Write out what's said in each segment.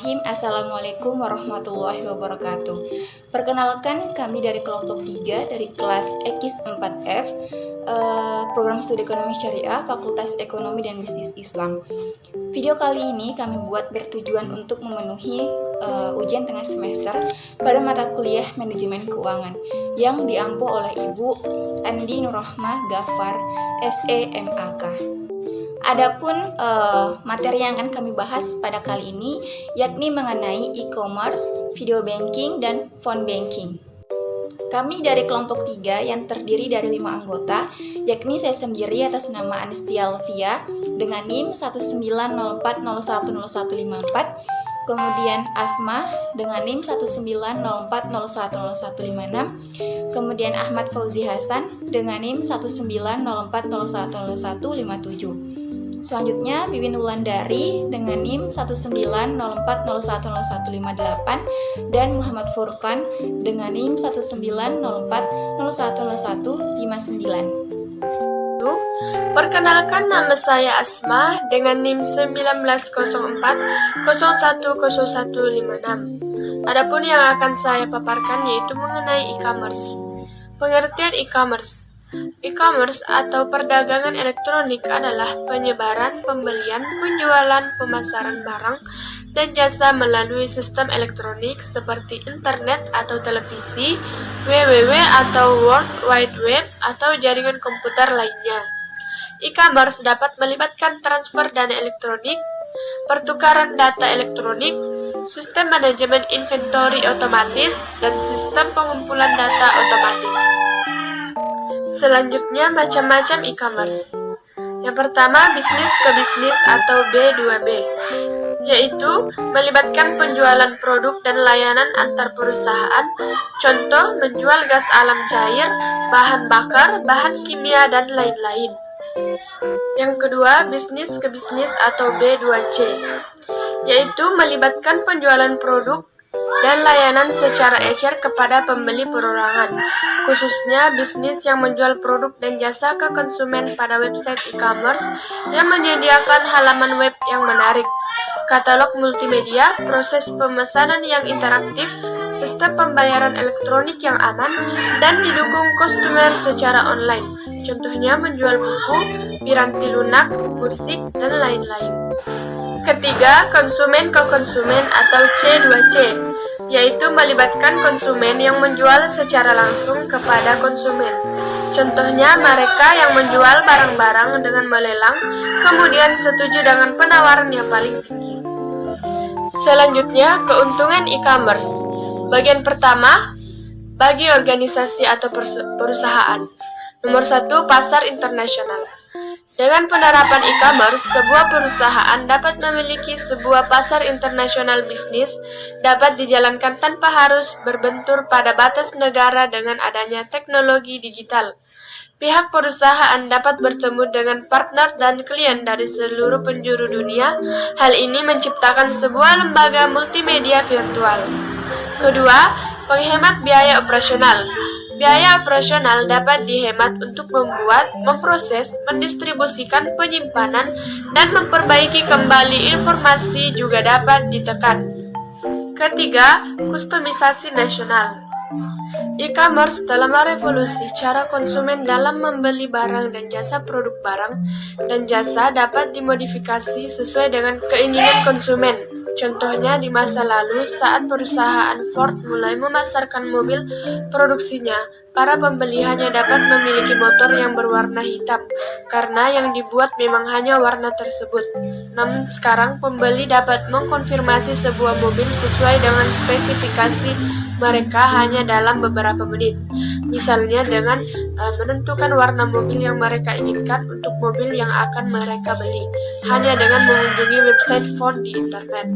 Bismillahirrahmanirrahim. Assalamualaikum warahmatullahi wabarakatuh. Perkenalkan, kami dari kelompok 3 dari kelas EKIS 4F, program studi ekonomi syariah, Fakultas Ekonomi dan Bisnis Islam. Video kali ini kami buat bertujuan untuk memenuhi ujian tengah semester pada mata kuliah manajemen keuangan yang diampu oleh Ibu Andi Nurrohmah Ghaffar, SEMAK. Adapun materi yang akan kami bahas pada kali ini yakni mengenai e-commerce, video banking, dan phone banking. Kami dari kelompok 3 yang terdiri dari 5 anggota, yakni saya sendiri atas nama Anistia Alfia dengan NIM 19040100154, kemudian Asma dengan NIM 19040100156, kemudian Ahmad Fauzi Hasan dengan NIM 19040100157. Selanjutnya, Wiwin Wulandari dengan NIM 19040100158 dan Muhammad Furqan dengan NIM 19040100159. Perkenalkan, nama saya Asma dengan NIM 1901010156. Adapun yang akan saya paparkan yaitu mengenai e-commerce. Pengertian e-commerce. E-commerce atau perdagangan elektronik adalah penyebaran, pembelian, penjualan, pemasaran barang dan jasa melalui sistem elektronik seperti internet atau televisi, www atau World Wide Web atau jaringan komputer lainnya. E-commerce dapat melibatkan transfer dana elektronik, pertukaran data elektronik, sistem manajemen inventory otomatis, dan sistem pengumpulan data otomatis. Selanjutnya, macam-macam e-commerce. Yang pertama, bisnis ke bisnis atau B2B, yaitu melibatkan penjualan produk dan layanan antar perusahaan, contoh menjual gas alam cair, bahan bakar, bahan kimia, dan lain-lain. Yang kedua, bisnis ke bisnis atau B2C, yaitu melibatkan penjualan produk dan layanan secara ecer kepada pembeli perorangan, khususnya bisnis yang menjual produk dan jasa ke konsumen pada website e-commerce yang menyediakan halaman web yang menarik, katalog multimedia, proses pemesanan yang interaktif, sistem pembayaran elektronik yang aman, dan didukung konsumer secara online, contohnya menjual buku, piranti lunak, musik, dan lain-lain. Ketiga, konsumen ke konsumen atau C2C, yaitu melibatkan konsumen yang menjual secara langsung kepada konsumen. Contohnya, mereka yang menjual barang-barang dengan melelang, kemudian setuju dengan penawaran yang paling tinggi. Selanjutnya, keuntungan e-commerce. Bagian pertama, bagi organisasi atau perusahaan. Nomor 1, pasar internasional. Dengan penerapan e-commerce, sebuah perusahaan dapat memiliki sebuah pasar internasional. Bisnis dapat dijalankan tanpa harus berbentur pada batas negara dengan adanya teknologi digital. Pihak perusahaan dapat bertemu dengan partner dan klien dari seluruh penjuru dunia. Hal ini menciptakan sebuah lembaga multimedia virtual. Kedua, penghemat biaya operasional. Biaya operasional dapat dihemat untuk membuat, memproses, mendistribusikan, penyimpanan, dan memperbaiki kembali informasi juga dapat ditekan. Ketiga, kustomisasi nasional. E-commerce telah merevolusi cara konsumen dalam membeli barang dan jasa. Produk barang dan jasa dapat dimodifikasi sesuai dengan keinginan konsumen. Contohnya di masa lalu saat perusahaan Ford mulai memasarkan mobil produksinya, para pembeli hanya dapat memiliki motor yang berwarna hitam karena yang dibuat memang hanya warna tersebut. Namun sekarang pembeli dapat mengkonfirmasi sebuah mobil sesuai dengan spesifikasi mereka hanya dalam beberapa menit. Misalnya dengan menentukan warna mobil yang mereka inginkan untuk mobil yang akan mereka beli, hanya dengan mengunjungi website Ford di internet.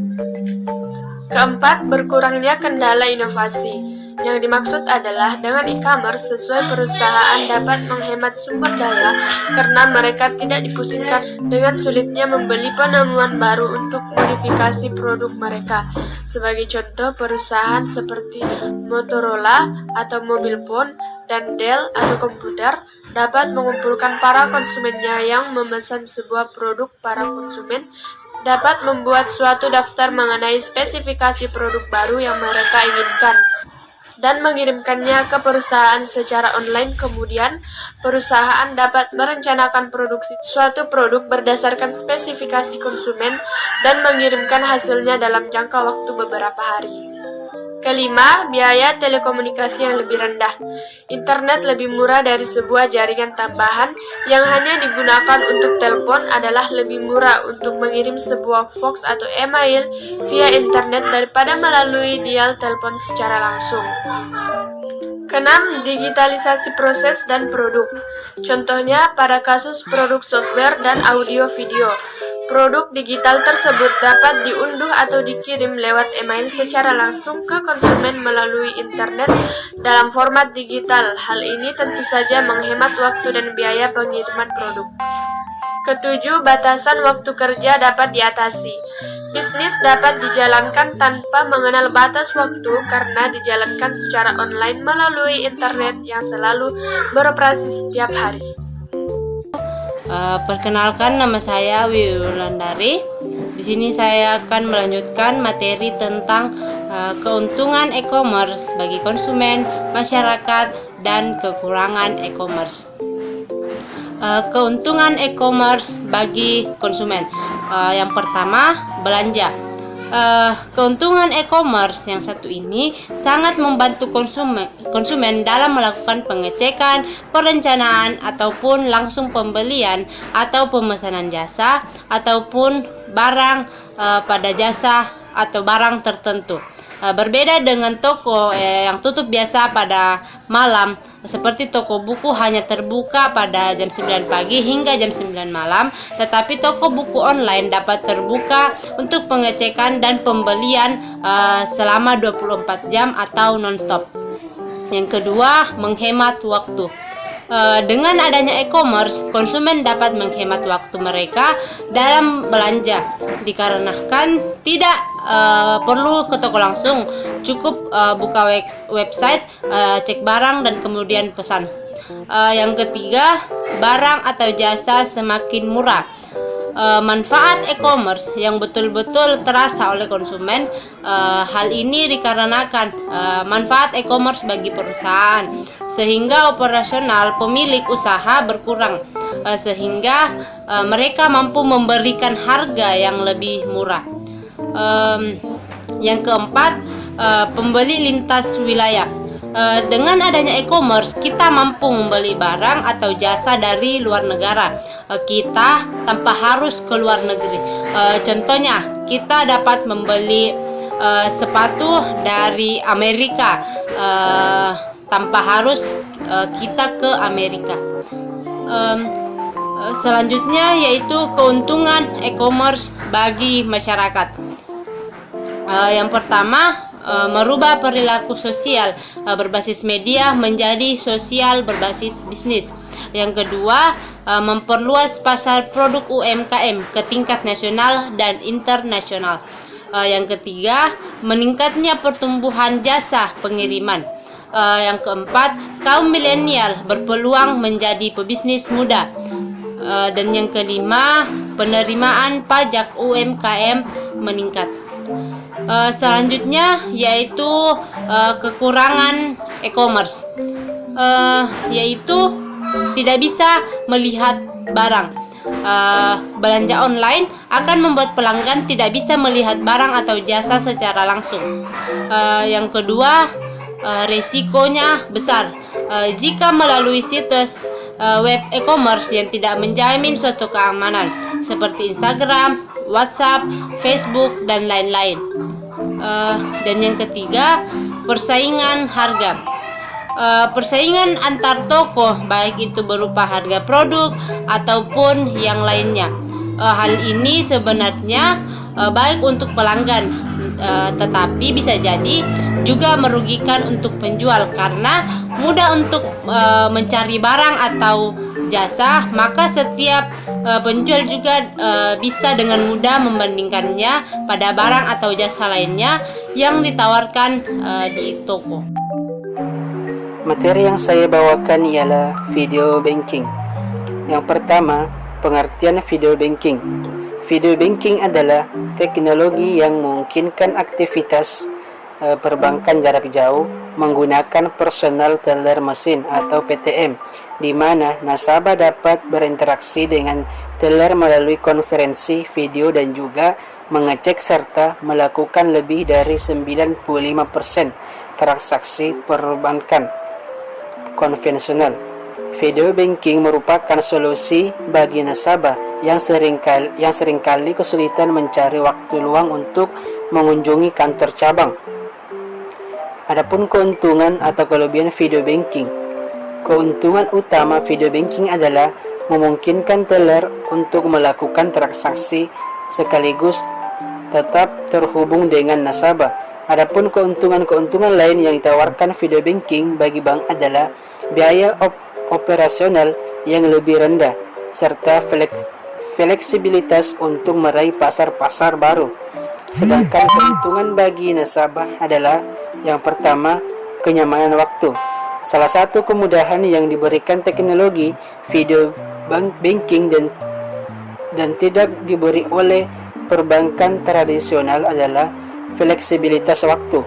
Keempat, berkurangnya kendala inovasi. Yang dimaksud adalah dengan e-commerce, sesuai perusahaan dapat menghemat sumber daya karena mereka tidak dipusingkan dengan sulitnya membeli penemuan baru untuk modifikasi produk mereka. Sebagai contoh, perusahaan seperti Motorola atau mobil phone dan Dell atau komputer dapat mengumpulkan para konsumennya yang memesan sebuah produk para konsumen dapat membuat suatu daftar mengenai spesifikasi produk baru yang mereka inginkan dan mengirimkannya ke perusahaan secara online. Kemudian, perusahaan dapat merencanakan produksi suatu produk berdasarkan spesifikasi konsumen dan mengirimkan hasilnya dalam jangka waktu beberapa hari. Kelima, biaya telekomunikasi yang lebih rendah. Internet lebih murah dari sebuah jaringan tambahan yang hanya digunakan untuk telepon adalah lebih murah untuk mengirim sebuah fax atau email via internet daripada melalui dial telepon secara langsung. Keenam, digitalisasi proses dan produk. Contohnya pada kasus produk software dan audio video. Produk digital tersebut dapat diunduh atau dikirim lewat email secara langsung ke konsumen melalui internet dalam format digital. Hal ini tentu saja menghemat waktu dan biaya pengiriman produk. Ketujuh, batasan waktu kerja dapat diatasi. Bisnis dapat dijalankan tanpa mengenal batas waktu karena dijalankan secara online melalui internet yang selalu beroperasi setiap hari. Perkenalkan, nama saya Wiwi Wulandari. Di sini saya akan melanjutkan materi tentang keuntungan e-commerce bagi konsumen, masyarakat, dan kekurangan e-commerce. Keuntungan e-commerce bagi konsumen. Yang pertama, belanja. Keuntungan e-commerce yang satu ini sangat membantu konsumen dalam melakukan pengecekan, perencanaan, ataupun langsung pembelian atau pemesanan jasa ataupun barang pada jasa atau barang tertentu. Berbeda dengan toko yang tutup biasa pada malam, seperti toko buku hanya terbuka pada jam 9 pagi hingga jam 9 malam, tetapi toko buku online dapat terbuka untuk pengecekan dan pembelian selama 24 jam atau non-stop. Yang kedua, menghemat waktu. Dengan adanya e-commerce, konsumen dapat menghemat waktu mereka dalam belanja, dikarenakan tidak perlu ke toko langsung, cukup buka website, cek barang, dan kemudian pesan. Yang ketiga, barang atau jasa semakin murah. Manfaat e-commerce yang betul-betul terasa oleh konsumen. Hal ini dikarenakan manfaat e-commerce bagi perusahaan, sehingga operasional pemilik usaha berkurang, sehingga mereka mampu memberikan harga yang lebih murah. Yang keempat, pembeli lintas wilayah. Dengan adanya e-commerce, kita mampu membeli barang atau jasa dari luar negara, kita tanpa harus ke luar negeri. Contohnya, kita dapat membeli sepatu dari Amerika tanpa harus kita ke Amerika. Selanjutnya yaitu keuntungan e-commerce bagi masyarakat. Yang pertama, merubah perilaku sosial berbasis media menjadi sosial berbasis bisnis. Yang kedua, memperluas pasar produk UMKM ke tingkat nasional dan internasional. Yang ketiga, meningkatnya pertumbuhan jasa pengiriman. Yang keempat, kaum milenial berpeluang menjadi pebisnis muda. Dan yang kelima, penerimaan pajak UMKM meningkat. Selanjutnya yaitu kekurangan e-commerce, yaitu tidak bisa melihat barang. Belanja online akan membuat pelanggan tidak bisa melihat barang atau jasa secara langsung. Yang kedua, resikonya besar. Jika melalui situs web e-commerce yang tidak menjamin suatu keamanan, seperti Instagram, WhatsApp, Facebook, dan lain-lain. Dan yang ketiga, persaingan harga. Persaingan antar toko, baik itu berupa harga produk ataupun yang lainnya. Hal ini sebenarnya baik untuk pelanggan, tetapi bisa jadi juga merugikan untuk penjual karena mudah untuk mencari barang atau jasa, maka setiap penjual juga bisa dengan mudah membandingkannya pada barang atau jasa lainnya yang ditawarkan di toko. Materi yang saya bawakan ialah video banking. Yang pertama, pengertian video banking. Video banking adalah teknologi yang memungkinkan aktivitas perbankan jarak jauh menggunakan personal teller mesin atau PTM, di mana nasabah dapat berinteraksi dengan teller melalui konferensi video dan juga mengecek serta melakukan lebih dari 95% transaksi perbankan konvensional. Video banking merupakan solusi bagi nasabah yang seringkali kesulitan mencari waktu luang untuk mengunjungi kantor cabang. Adapun keuntungan atau kelebihan video banking. Keuntungan utama video banking adalah memungkinkan teller untuk melakukan transaksi sekaligus tetap terhubung dengan nasabah. Adapun keuntungan lain yang ditawarkan video banking bagi bank adalah biaya operasional yang lebih rendah serta fleksibilitas untuk meraih pasar-pasar baru. Sedangkan keuntungan bagi nasabah adalah yang pertama, kenyamanan waktu. Salah satu kemudahan yang diberikan teknologi video banking dan tidak diberi oleh perbankan tradisional adalah fleksibilitas waktu.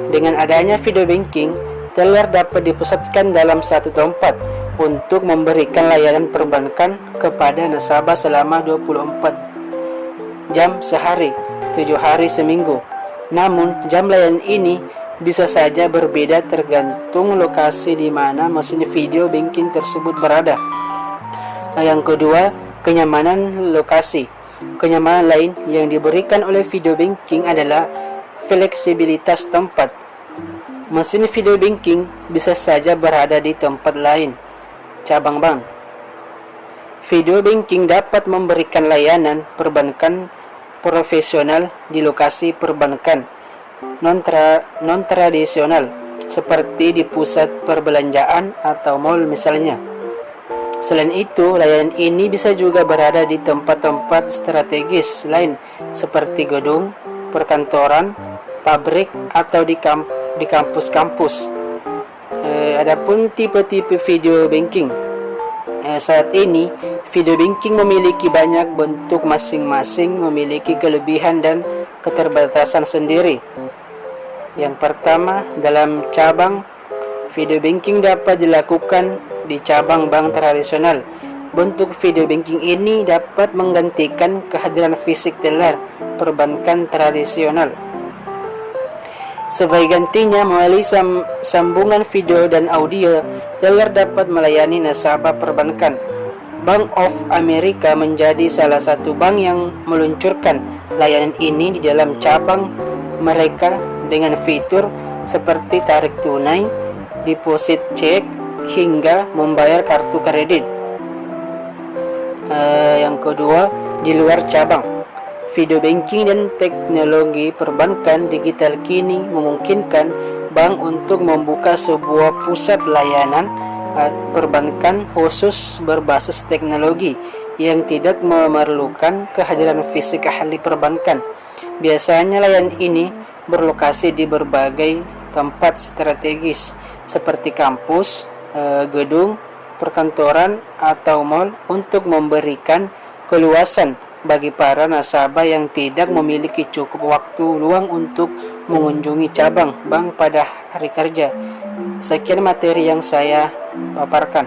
Dengan adanya video banking, teller dapat dipusatkan dalam satu tempat untuk memberikan layanan perbankan kepada nasabah selama 24 jam sehari, 7 hari seminggu. Namun, jam layanan ini bisa saja berbeda tergantung lokasi di mana mesin video banking tersebut berada. Yang kedua, kenyamanan lokasi. Kenyamanan lain yang diberikan oleh video banking adalah fleksibilitas tempat. Mesin video banking bisa saja berada di tempat lain, cabang bank. Video banking dapat memberikan layanan perbankan profesional di lokasi perbankan non-tradisional seperti di pusat perbelanjaan atau mall misalnya. Selain itu, layanan ini bisa juga berada di tempat-tempat strategis lain seperti gedung, perkantoran, pabrik, atau di kampus-kampus. Adapun tipe-tipe video banking. Saat ini, video banking memiliki banyak bentuk, masing-masing memiliki kelebihan dan keterbatasan sendiri. Yang pertama, dalam cabang, video banking dapat dilakukan di cabang bank tradisional. Bentuk video banking ini dapat menggantikan kehadiran fisik teller perbankan tradisional. Sebagai gantinya, melalui sambungan video dan audio, teller dapat melayani nasabah perbankan. Bank of America menjadi salah satu bank yang meluncurkan layanan ini di dalam cabang mereka dengan fitur seperti tarik tunai, deposit cek, hingga membayar kartu kredit. Yang kedua, di luar cabang, video banking dan teknologi perbankan digital kini memungkinkan bank untuk membuka sebuah pusat layanan perbankan khusus berbasis teknologi yang tidak memerlukan kehadiran fisik ahli perbankan. Biasanya layanan ini berlokasi di berbagai tempat strategis seperti kampus, gedung, perkantoran, atau mall untuk memberikan keluasan bagi para nasabah yang tidak memiliki cukup waktu luang untuk mengunjungi cabang bank pada hari kerja. Sekian materi yang saya paparkan.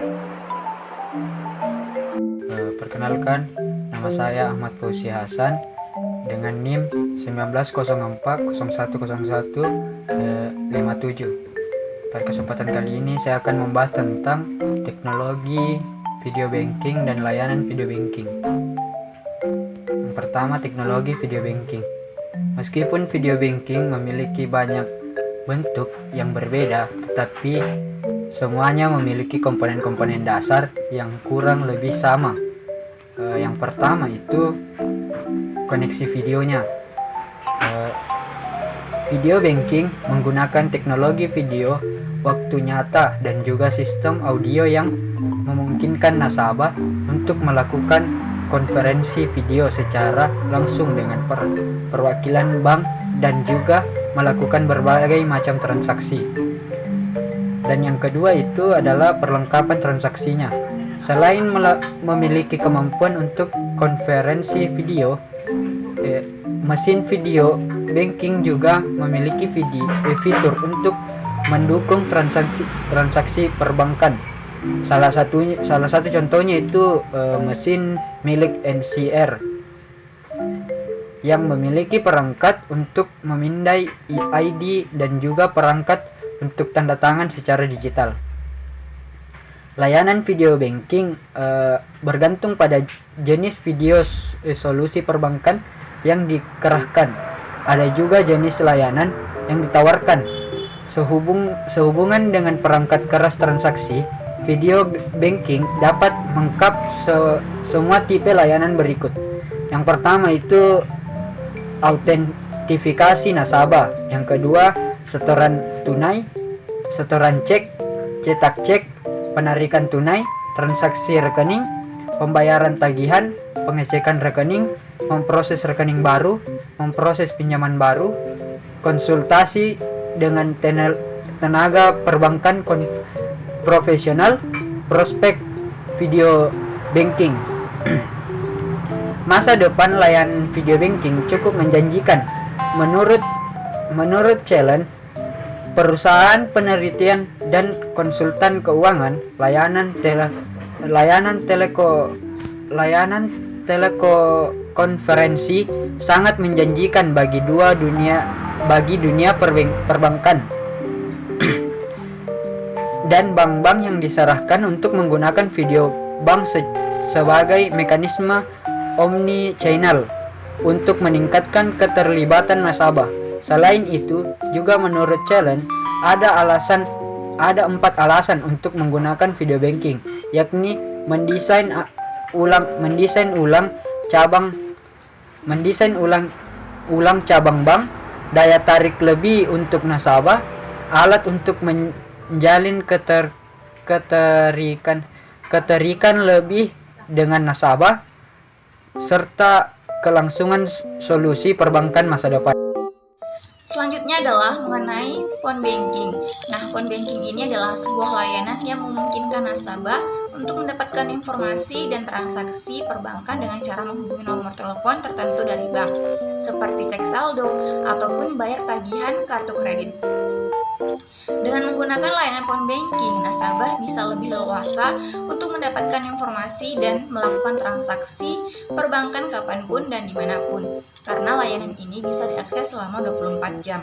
Perkenalkan, nama saya Ahmad Fauzi Hasan dengan NIM 1904010157. Pada kesempatan kali ini saya akan membahas tentang teknologi video banking dan layanan video banking. Yang pertama, teknologi video banking. Meskipun video banking memiliki banyak bentuk yang berbeda, tetapi semuanya memiliki komponen-komponen dasar yang kurang lebih sama. Yang pertama itu koneksi videonya. Video banking menggunakan teknologi video waktu nyata dan juga sistem audio yang memungkinkan nasabah untuk melakukan konferensi video secara langsung dengan perwakilan bank dan juga melakukan berbagai macam transaksi. Dan yang kedua itu adalah perlengkapan transaksinya. Selain memiliki kemampuan untuk konferensi video, mesin video banking juga memiliki fitur untuk mendukung transaksi perbankan. Salah satu contohnya itu mesin milik NCR yang memiliki perangkat untuk memindai ID dan juga perangkat untuk tanda tangan secara digital. Layanan video banking bergantung pada jenis video solusi perbankan yang dikerahkan. Ada juga jenis layanan yang ditawarkan. Sehubungan dengan perangkat keras transaksi, video banking dapat mengkap semua tipe layanan berikut. Yang pertama itu autentifikasi nasabah. Yang kedua, setoran tunai, setoran cek, cetak cek, penarikan tunai, transaksi rekening, pembayaran tagihan, pengecekan rekening, memproses rekening baru, memproses pinjaman baru, konsultasi dengan tenaga perbankan profesional, prospek video banking. Masa depan layanan video banking cukup menjanjikan. Menurut Challenge, perusahaan penelitian dan konsultan keuangan, layanan telekonferensi sangat menjanjikan bagi dunia perbankan dan bank-bank yang disarankan untuk menggunakan video bank sebagai mekanisme omni-channel untuk meningkatkan keterlibatan nasabah. Selain itu, juga menurut Challenge, ada 4 alasan untuk menggunakan video banking, yakni mendesain ulang cabang bank, daya tarik lebih untuk nasabah, alat untuk menjalin keterikan lebih dengan nasabah, serta kelangsungan solusi perbankan masa depan. Selanjutnya adalah mengenai phone banking. Nah, phone banking ini adalah sebuah layanan yang memungkinkan nasabah untuk mendapatkan informasi dan transaksi perbankan dengan cara menghubungi nomor telepon tertentu dari bank, seperti cek saldo ataupun bayar tagihan kartu kredit. Dengan menggunakan layanan phone banking, nasabah bisa lebih leluasa untuk mendapatkan informasi dan melakukan transaksi perbankan kapanpun dan dimanapun, karena layanan ini bisa diakses selama 24 jam.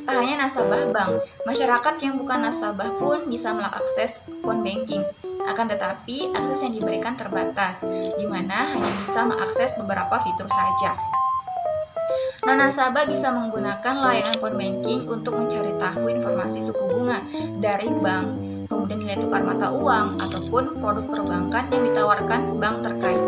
Tak hanya nasabah bank, masyarakat yang bukan nasabah pun bisa mengakses phone banking. Akan tetapi, akses yang diberikan terbatas, di mana hanya bisa mengakses beberapa fitur saja. Nasabah bisa menggunakan layanan phone banking untuk mencari tahu informasi suku bunga dari bank, kemudian nilai tukar mata uang, ataupun produk perbankan yang ditawarkan bank terkait.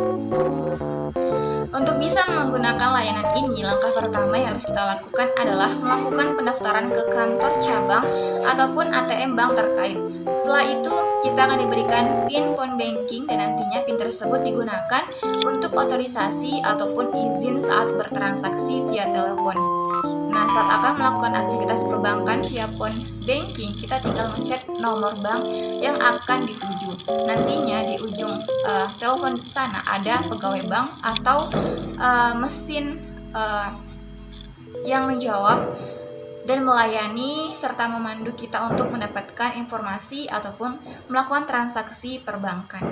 Untuk bisa menggunakan layanan ini, langkah pertama yang harus kita lakukan adalah melakukan pendaftaran ke kantor cabang ataupun ATM bank terkait. Setelah itu, kita akan diberikan PIN phone banking dan nantinya PIN tersebut digunakan untuk otorisasi ataupun izin saat bertransaksi via telepon. Nah, saat akan melakukan aktivitas perbankan via phone banking, kita tinggal mencet nomor bank yang akan dituju. Nantinya di ujung telepon sana ada pegawai bank atau mesin yang menjawab dan melayani serta memandu kita untuk mendapatkan informasi ataupun melakukan transaksi perbankan.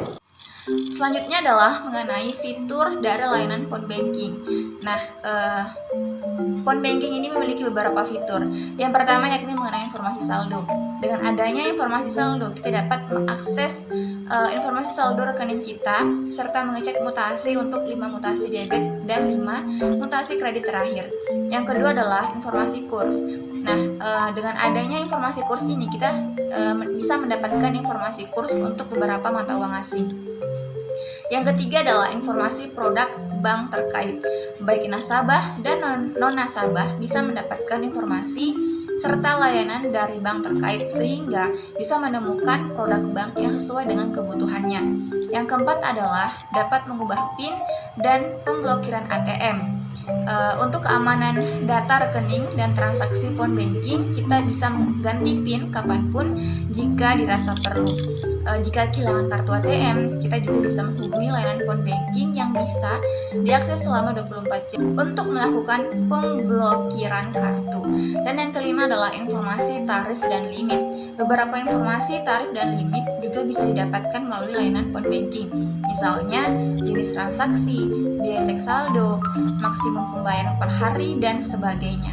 Selanjutnya adalah mengenai fitur dari layanan phone banking. Nah, phone banking ini memiliki beberapa fitur. Yang pertama yakni mengenai informasi saldo. Dengan adanya informasi saldo, kita dapat mengakses informasi saldo rekening kita serta mengecek mutasi untuk 5 mutasi debit dan 5 mutasi kredit terakhir. Yang kedua adalah informasi kurs. Nah, dengan adanya informasi kurs ini kita bisa mendapatkan informasi kurs untuk beberapa mata uang asing. Yang ketiga adalah informasi produk bank terkait. Baik nasabah dan non-nasabah bisa mendapatkan informasi serta layanan dari bank terkait sehingga bisa menemukan produk bank yang sesuai dengan kebutuhannya. Yang keempat adalah dapat mengubah PIN dan pemblokiran ATM. Untuk keamanan data rekening dan transaksi phone banking, kita bisa mengganti PIN kapanpun jika dirasa perlu. Jika kehilangan kartu ATM, kita juga bisa menghubungi layanan phone banking yang yang bisa diakses selama 24 jam untuk melakukan pemblokiran kartu. Dan yang kelima adalah informasi tarif dan limit. Beberapa informasi tarif dan limit juga bisa didapatkan melalui layanan phone banking. Misalnya jenis transaksi, biaya cek saldo, maksimum pembayaran per hari, dan sebagainya.